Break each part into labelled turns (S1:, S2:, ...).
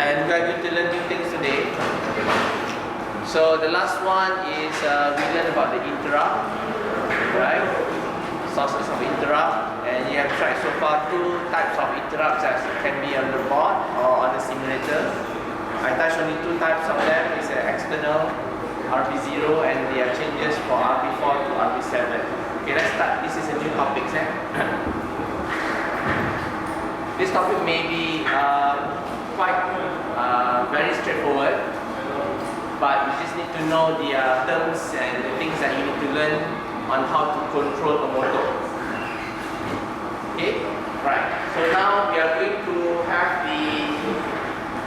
S1: and we are going to learn new things today. So the last one is we learned about the interrupt, right? Sources of interrupt, and you have tried so far two types of interrupts that can be on the board or on the simulator. I touched only two types of them. It's an external RB0 and there are changes for RB4 to RB7. Okay, let's start. This is a new topic. This topic may be quite very straightforward, but you just need to know the terms and the things that you need to learn on how to control a motor. Okay, right. So now we are going to have the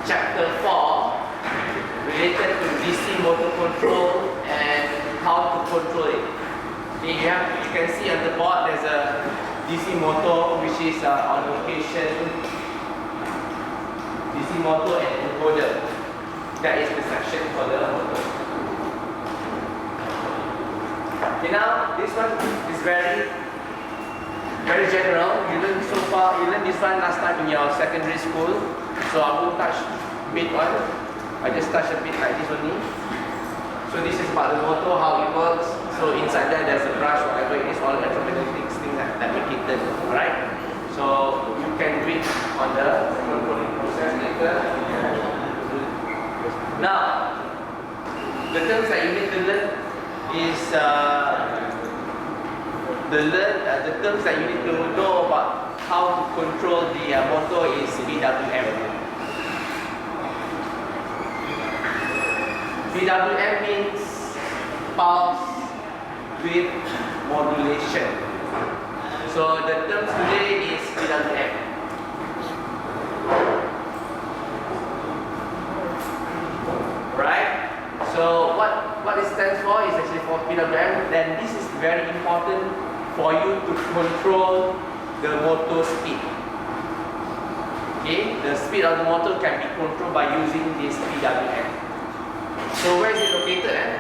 S1: chapter 4 related to DC motor control and how to control it. Okay, you can see on the board there's a DC motor which is on location. DC motor and encoder. That is the section for the motor. Okay, now this one is very general. You learned so far. You learned this one last time in your secondary school. So I won't touch bit on. I just touch a bit like this only. So this is about the motor, how it works. So inside there there's a brush, whatever it is, all electromagnetic things that make it turn. Alright? So you can do it on the controlling process later. Now, the terms that you need to learn is the terms that you need to know about how to control the motor is PWM. PWM means pulse width modulation. So the terms today is PWM. Right? So what it stands for is actually for PWM. Then this is very important for you to control the motor speed. Okay? The speed of the motor can be controlled by using this PWM. So where is it located?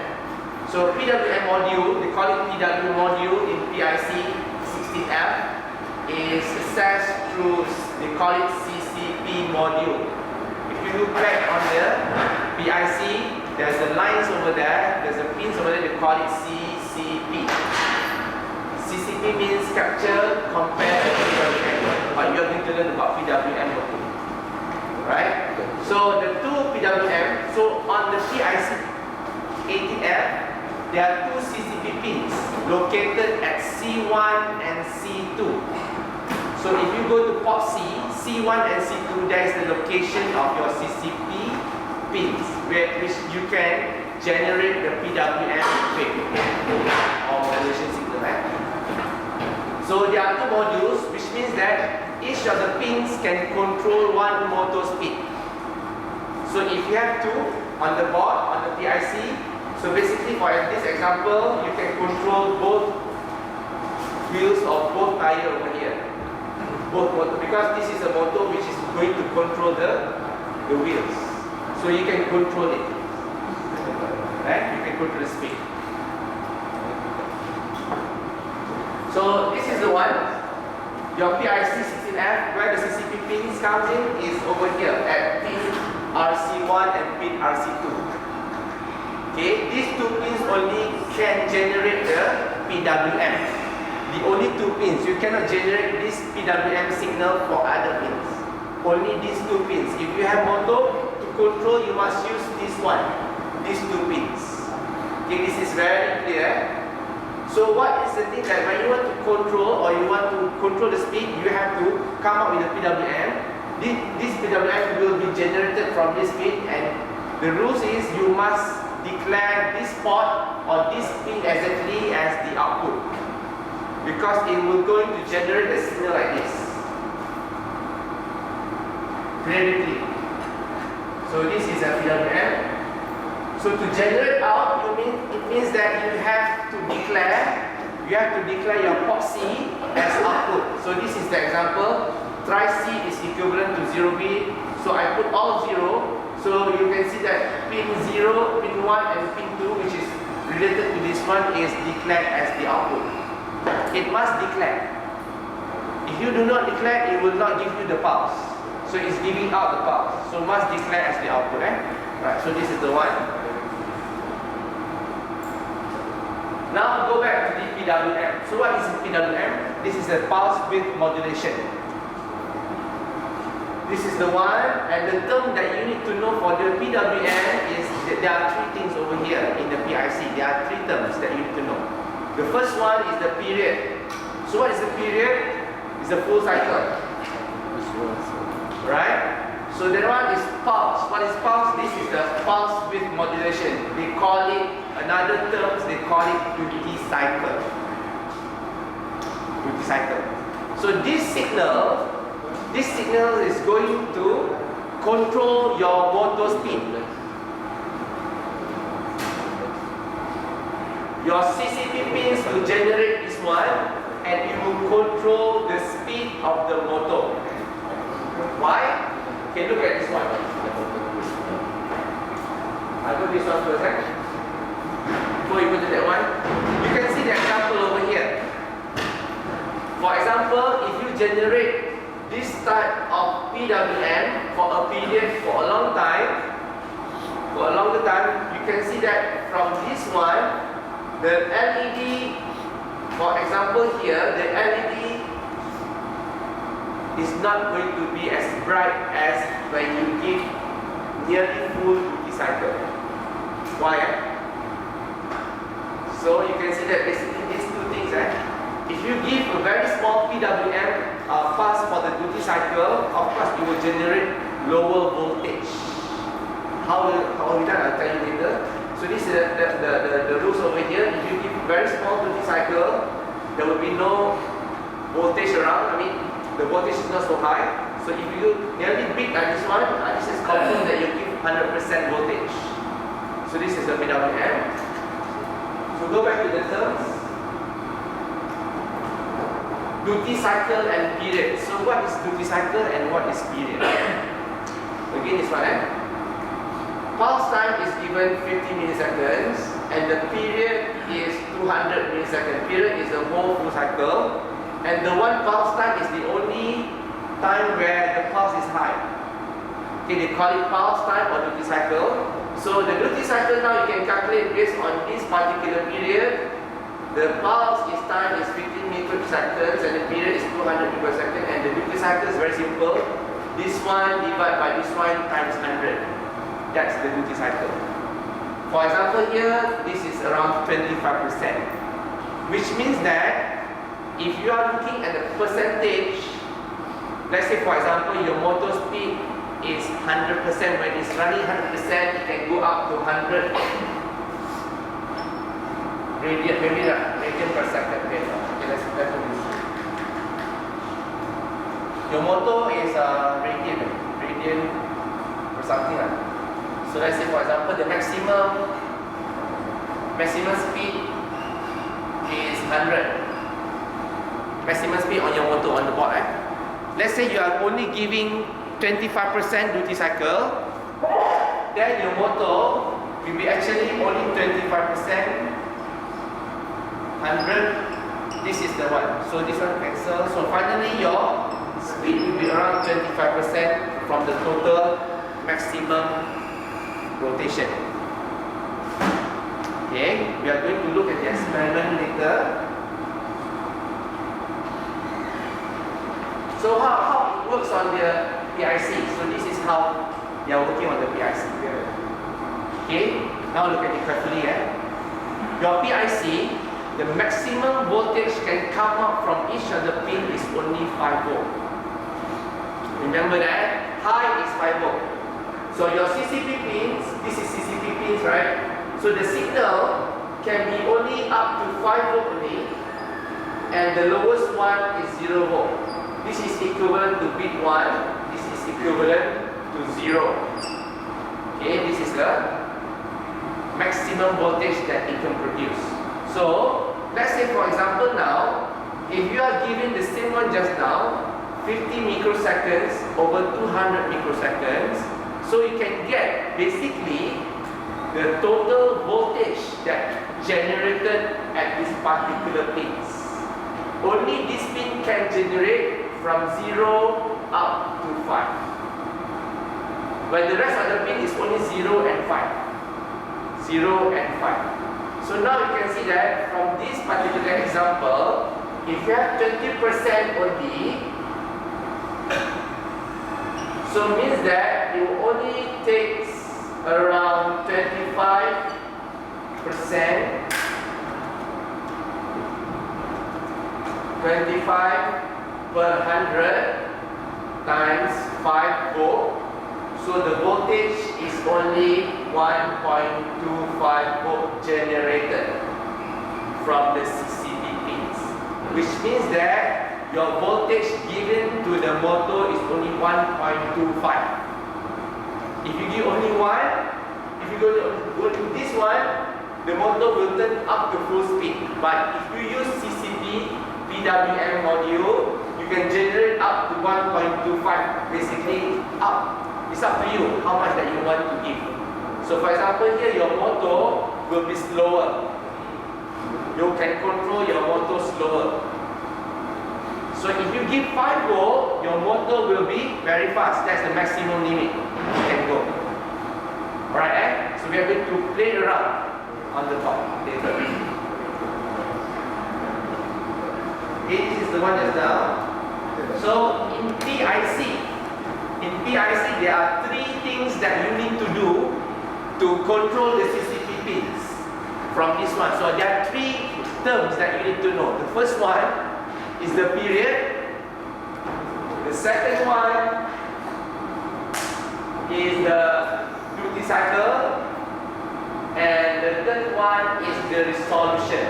S1: So PWM module, they call it PWM module in PIC 16F, is accessed through, they call it CCP module. If you look back on the PIC, there's the lines over there, there's the pins over there, they call it CCP. CCP means capture, compare, and PWM. But you're going to learn about PWM module. Right? So the two PWM, so on the PIC 18F, there are two CCP pins located at C1 and C2. So if you go to port C, C1 and C2, there is the location of your CCP pins, which you can generate the PWM wave or modulation signal. Right? So there are two modules, which means that each of the pins can control one motor speed. So if you have two on the board, on the PIC, so basically for this example, you can control both wheels of both tires over here. Both motor, because this is a motor which is going to control the wheels. So you can control it. Right? You can control the speed. So this is the one, your PIC 16F, where the CCP pins comes in is over here at pin RC1 and pin RC2. Okay, these two pins only can generate the PWM. The only two pins. You cannot generate this PWM signal for other pins. Only these two pins. If you have motor to control, you must use this one. These two pins. Okay, this is very clear. So what is the thing that when you want to control or you want to control the speed, you have to come up with a PWM. This PWM will be generated from this pin, and the rules is you must declare this port or this pin exactly as the output, because it will going to generate a signal like this. Periodically. So this is a PWM. So to generate out, it means that you have to declare your port C as output. So this is the example. Try C is equivalent to 0 bit. So I put all 0. So you can see that pin 0, pin 1 and pin 2, which is related to this one, is declared as the output. It must declare. If you do not declare, it will not give you the pulse. So So it's giving out the pulse. So must declare as the output. Right, so this is the one. Now go back to the PWM. So what is PWM? This is the pulse width modulation. This is the one, and the term that you need to know for the PWM is that there are three things over here in the PIC. There are three terms that you need to know. The first one is the period. So what is the period? It's the full cycle. Right? So that one is pulse. What is pulse? This is the pulse width modulation. They call it, another terms, they call it duty cycle. Duty cycle. So this signal is going to control your motor speed. Your CCP pins will generate this one, and it will control the speed of the motor. Why? Okay, look at this one. I'll go this one first. Before you go to that one, you can see the example over here. For example, if you generate this type of PWM for a period for a long time, for a longer time, you can see that from this one, the LED, for example here, the LED is not going to be as bright as when you give nearly full duty cycle. Why? So you can see that basically these two things. If you give a very small PWM pulse for the duty cycle, of course it will generate lower voltage. How will be done? I'll tell you later. So this is the rules over here. If you give very small duty cycle, there will be no voltage around. I mean, the voltage is not so high. So if you do nearly big like this one, this is confirmed that you give 100% voltage. So this is the PWM. So go back to the terms. Duty cycle and period. So what is duty cycle and what is period? Again, this one. Pulse time is given 50 milliseconds, and the period is 200 milliseconds. Period is the whole full cycle. And the one pulse time is the only time where the pulse is high. Okay, they call it pulse time or duty cycle. So the duty cycle now you can calculate based on this particular period. The pulse time is 15 microseconds and the period is 200 microseconds. And the duty cycle is very simple. This one divided by this one times 100. That's the duty cycle. For example here, this is around 25%. Which means that if you are looking at the percentage, let's say for example your motor speed is 100%. When it's running 100%, it can go up to 100 radian per second. Okay, let's do this. Your motor is radian or something like that. So let's say for example the maximum speed is 100. Maximum speed on your motor on the board. Let's say you are only giving 25% duty cycle, then your motor will be actually only 25%. 100. This is the one. So this one cancel. So finally your speed will be around 25% from the total maximum rotation. Okay, we are going to look at the experiment later. So how it works on the PIC. So this is how they are working on the PIC. Okay, now look at it carefully. Your PIC, the maximum voltage can come up from each of the pin is only 5 volt. Remember that? High is 5 volt. So your CCP pins, this is CCP pins, right? So the signal can be only up to 5 volt only, and the lowest one is 0 volt. This is equivalent to bit 1, this is equivalent to 0. Okay, this is the maximum voltage that it can produce. So, let's say for example now, if you are given the same one just now, 50 microseconds over 200 microseconds, so you can get basically the total voltage that generated at this particular pins. Only this pin can generate from 0 up to 5. but the rest of the pin is only 0 and 5. 0 and 5. So now you can see that from this particular example, if you have 20% only, so means that it only takes around 25%, 25 per 100 times 5 volt. So the voltage is only 1.25 volt generated from the CCP pins, which means that your voltage given to the motor is only 1.25. If you give only one, if you go to this one, the motor will turn up to full speed. But if you use CCP PWM module, you can generate up to 1.25, basically up. It's up to you how much that you want to give. So for example here, your motor will be slower. You can control your motor slower. So if you give 5 volt, your motor will be very fast. That's the maximum limit you can go. Alright, so we are going to play around on the top later. Okay, this is the one just now. So in PIC, there are 3 things that you need to do to control the CCP pins from this one. So there are 3 terms that you need to know. The first one is the period. The second one is the duty cycle. And the third one is the resolution.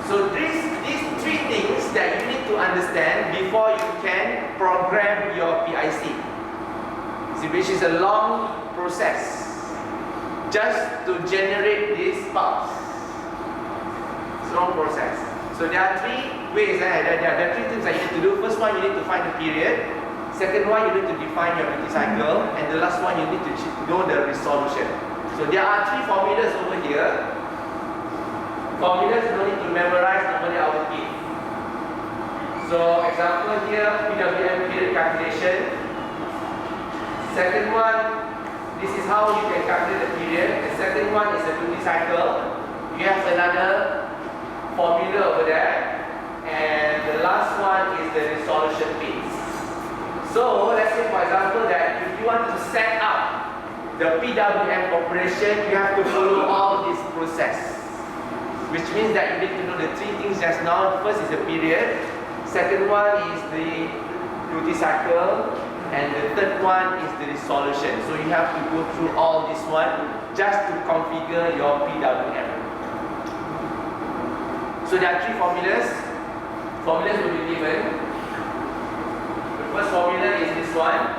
S1: So these 3 things that you need to understand before you can program your PIC. See, which is a long process just to generate this pulse. It's a long process. So there are 3 ways, there are 3 things that you need to do. First one, you need to find the period. Second one, you need to define your duty cycle. And the last one, you need to know the resolution. So there are 3 formulas over here. Formulas you don't need to memorize, normally I will give. So example here, PWM period calculation. Second one, this is how you can calculate the period. The second one is the duty cycle. You have another formula over there. And the last one is the resolution pins. So let's say for example that if you want to set up the PWM operation, you have to follow all this process. Which means that you need to know the 3 things just now. First is the period. Second one is the duty cycle. And the third one is the resolution. So you have to go through all this one just to configure your PWM. So there are 3 formulas. Formulas will be given. The first formula is this one.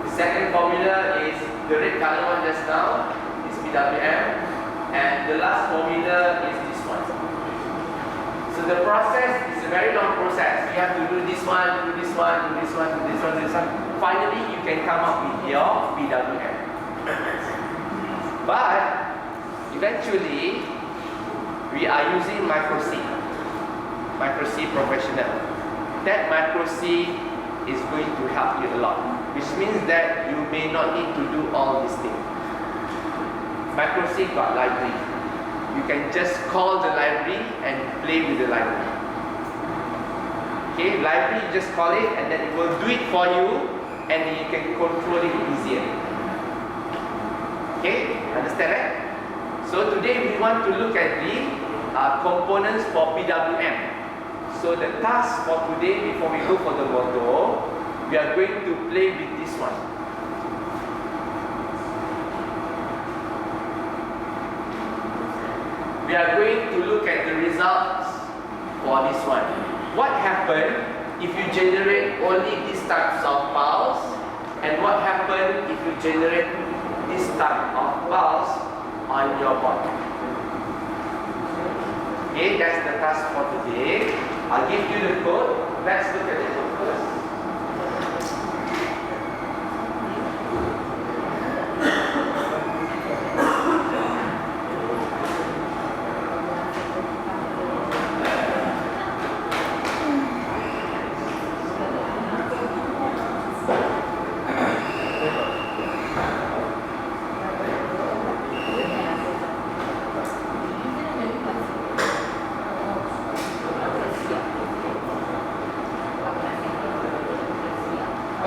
S1: The second formula is the red color one just now. Is PWM. And the last formula is this one. So the process is a very long process. You have to do this one, do this one, do this one, do this one, do this one. Finally, you can come up with your PWM. But eventually, we are using Micro C Professional. That Micro C is going to help you a lot, which means that you may not need to do all these things. Micro C got library. You can just call the library and play with the library. Okay, library, you just call it and then it will do it for you and you can control it easier. Okay, understand that? So today we want to look at the components for PWM. So the task for today, before we go for the motor, we are going to play with this one. We are going to look at the results for this one. What happens if you generate only these types of pulse, and what happens if you generate this type of pulse on your board? Okay, that's the task for today. I'll give you the code. Let's look at the code first.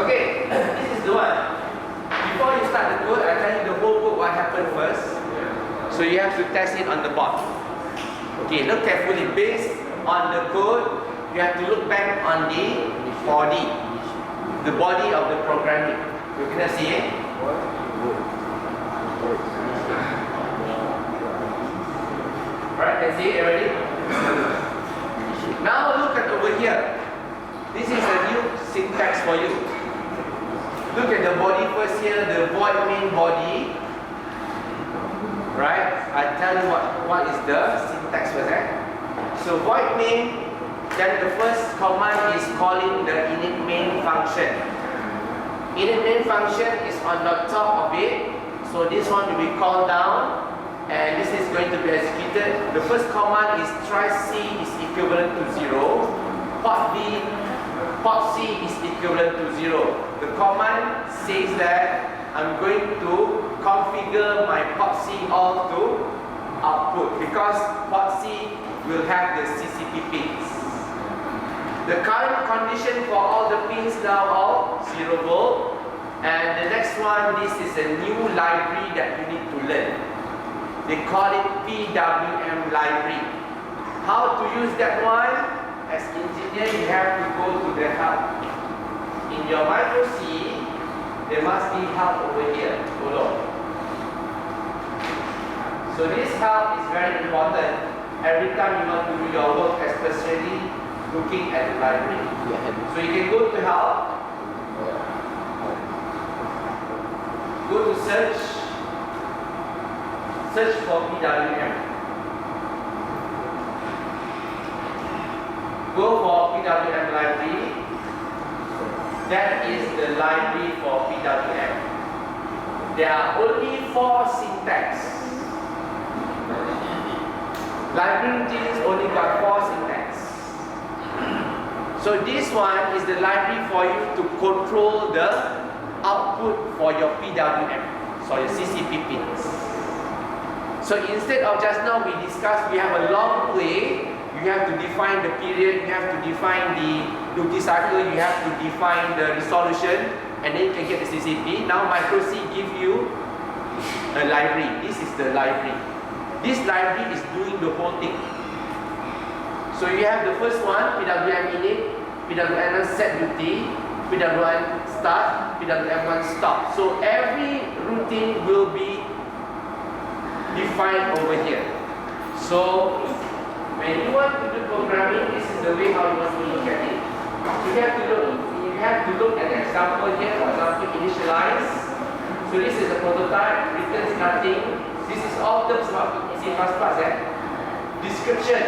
S1: Okay, this is the one. Before you start the code, I tell you the whole code what happened first. So you have to test it on the board. Okay, look carefully. Based on the code, you have to look back on the body of the programming. You can see it. Alright, can see it already? Now look at over here. This is a new syntax for you. Look at the body first here, the void main body. Right? I tell you what is the syntax for that. So void main, then the first command is calling the init main function. Init main function is on the top of it. So this one will be called down and this is going to be executed. The first command is try C is equivalent to 0. Port C is equivalent to 0. The command says that I'm going to configure my port C all to output because port C will have the CCP pins. The current condition for all the pins now are 0 volt. And the next one, this is a new library that you need to learn. They call it PWM library. How to use that one? As engineer, you have to go to the help. In your micro C, there must be help over here. Follow. So this help is very important. Every time you want to do your work, especially looking at the library. So you can go to help. Go to search for PWM. Go for PWM library. That is the library for PWM. There are only 4 syntax. Library routines only got 4 syntax. So this one is the library for you to control the output for your PWM, so your CCP pins. So instead of just now we discussed, we have a long way. You have to define the period, you have to define the duty cycle, you have to define the resolution, and then you can get the CCP. Now Micro C gives you a library. This is the library. This library is doing the whole thing. So you have the first one, PWM init, PWM set duty, PWM start, PWM1 stop. So every routine will be defined over here. So when you want to do programming, this is the way how you want to look at it. You have to look at the example here. For example, initialize. So this is a prototype, returns nothing. This is all terms of C++. Description.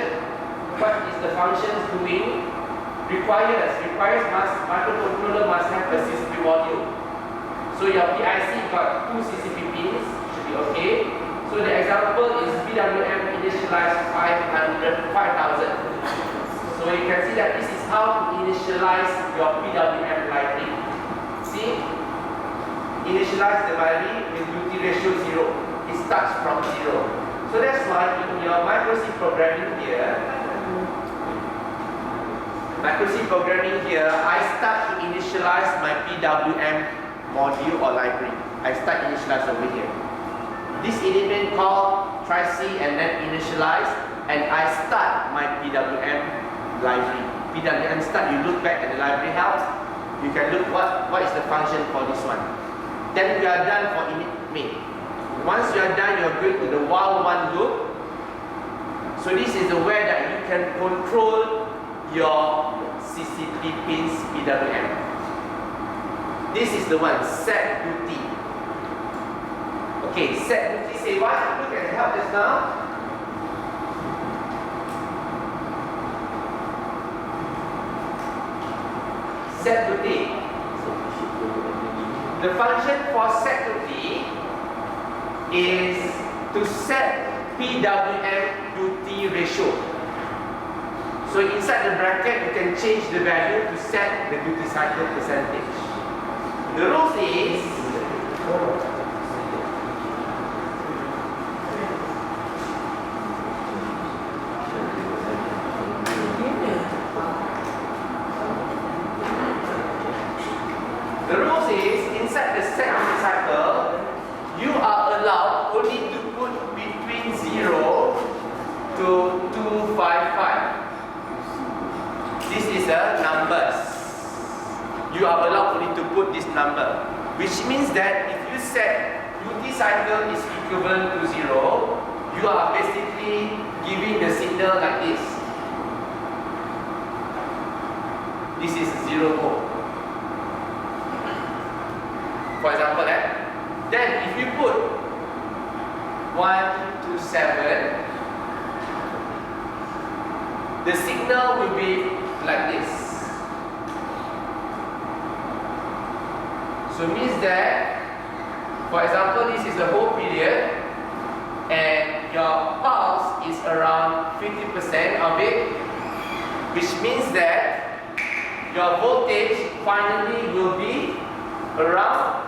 S1: What is the functions doing? Requires microcontroller must have a CCP module. So your PIC got 2 CCP pins, should be okay. So the example is PWM initialize 5,000. So you can see that this is how to initialize your PWM library. See? Initialize the library with duty ratio 0. It starts from 0. So that's why in your micro C programming here, I start to initialize my PWM module or library. I start initialize over here. This element called try C and then initialize, and I start my PWM library. PWM start, you look back at the library help, you can look what is the function for this one. Then we are done for init main. Once you are done, you are going to the while one loop. So this is the way that you can control your CCP pins PWM. This is the one, set duty. Okay, set duty say what? Look at the help just now. Set duty. The function for set duty is to set PWM duty ratio. So inside the bracket, you can change the value to set the duty cycle percentage. The rules is The rules is inside the set duty cycle, you are allowed only to put between 0 to 255. This is the numbers. You are allowed only to put this number, which means that if you set duty cycle is equivalent to 0, you are basically giving the signal like this. This is 0 volt. For example, then if you put 1 to 7, the signal will be like this. So means that, for example, this is the whole period, and your pulse is around 50% of it, which means that your voltage finally will be around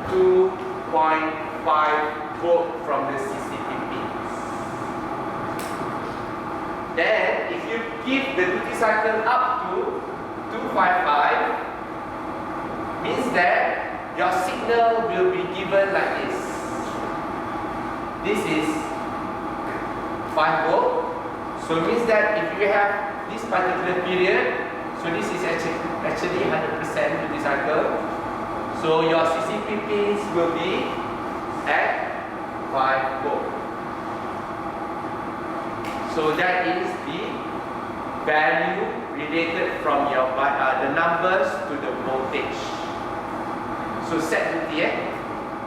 S1: 2.5 volt from the CCP pins. Then, if you keep the duty cycle up to 255, means that your signal will be given like this. This is 5 volt. So it means that if you have this particular period, so this is actually 100% duty cycle. So your CCP pins will be at 5 volt. So that is the value related from your the numbers to the voltage. So set duty,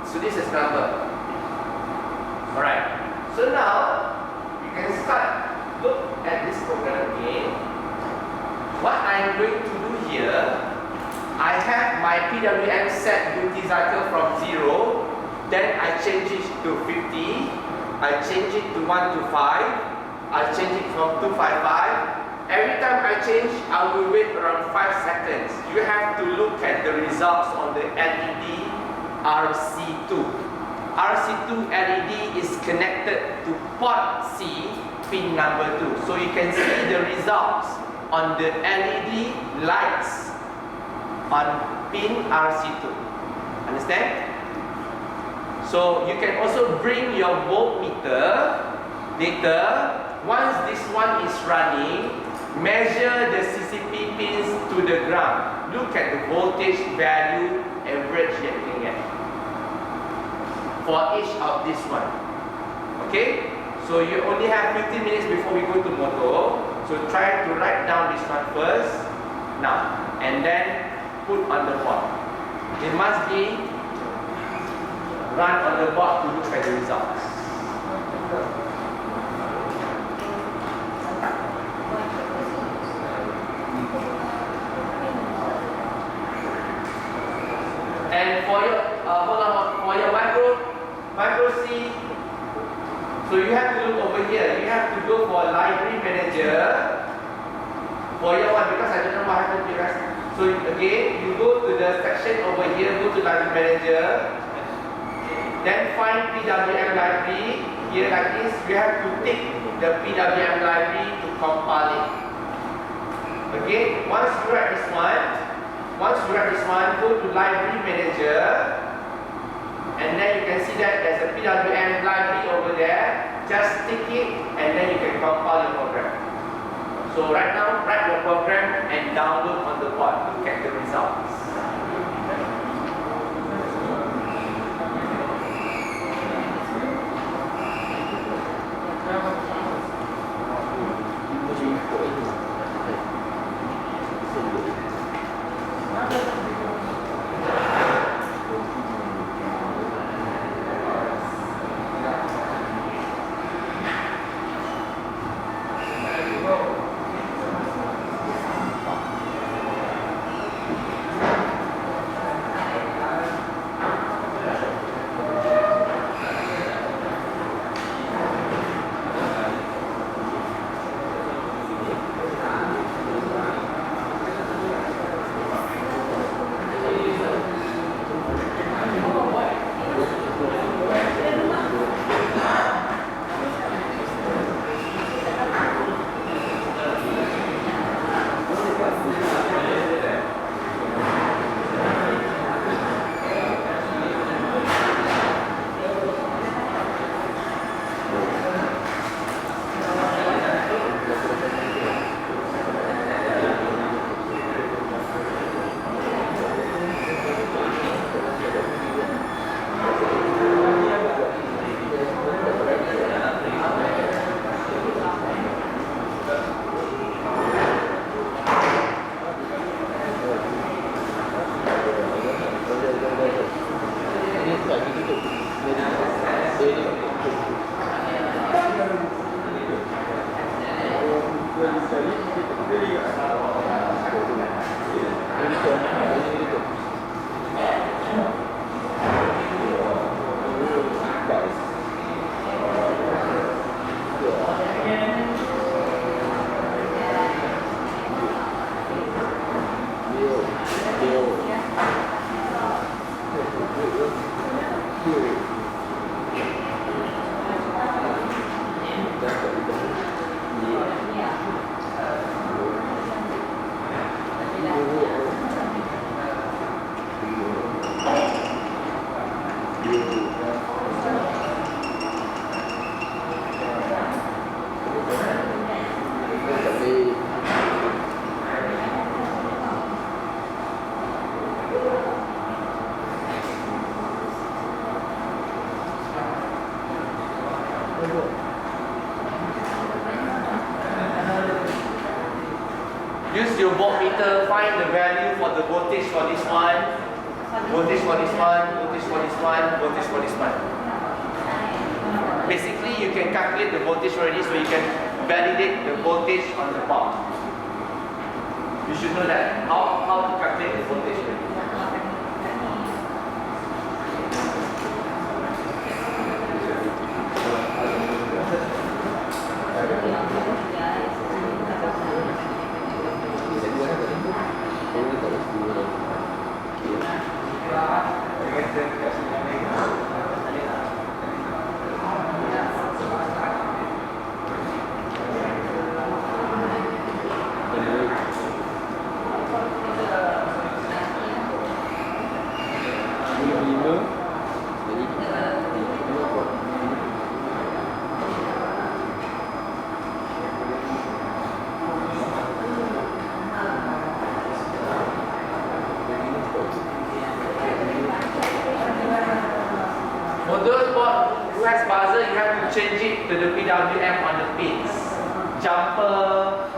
S1: So this is number. Alright. So now you can start look at this program again. What I am going to do here, I have my PWM set duty cycle from 0, then I change it to 50, I change it to 1 to 5, I change it from 255. Every time I change, I will wait around 5 seconds. You have to look at the results on the LED RC2. RC2 LED is connected to port C, pin number 2. So you can see the results on the LED lights on pin RC2. Understand? So you can also bring your voltmeter later. Once this one is running, measure the CCP pins to the ground. Look at the voltage value average that you can get for each of this one. Okay? So you only have 15 minutes before we go to motor. So try to write down this one first. Now, and then put on the board. It must be run on the board to look at the results. And for your for your micro C, so you have to look over here. You have to go for library manager for your one, because I don't know what happened to you guys. So again, you go to the section over here, go to library manager, then find PWM library. Here like this, you have to tick the PWM library to compile it. Okay, once you write this one, go to library manager, and then you can see that there's a PWM library over there. Just tick it, and then you can compile your program. So right now, write your program and download on the board. Look at the results. Use your voltmeter, find the value for the voltage for this one, voltage for this one, voltage for this one, voltage for this one. Basically, you can calculate the voltage already, so you can validate the voltage on the bulb. You should know that, how to calculate the voltage already. For those board who has buzzer, you have to change it to the PWM on the pins. Jumper,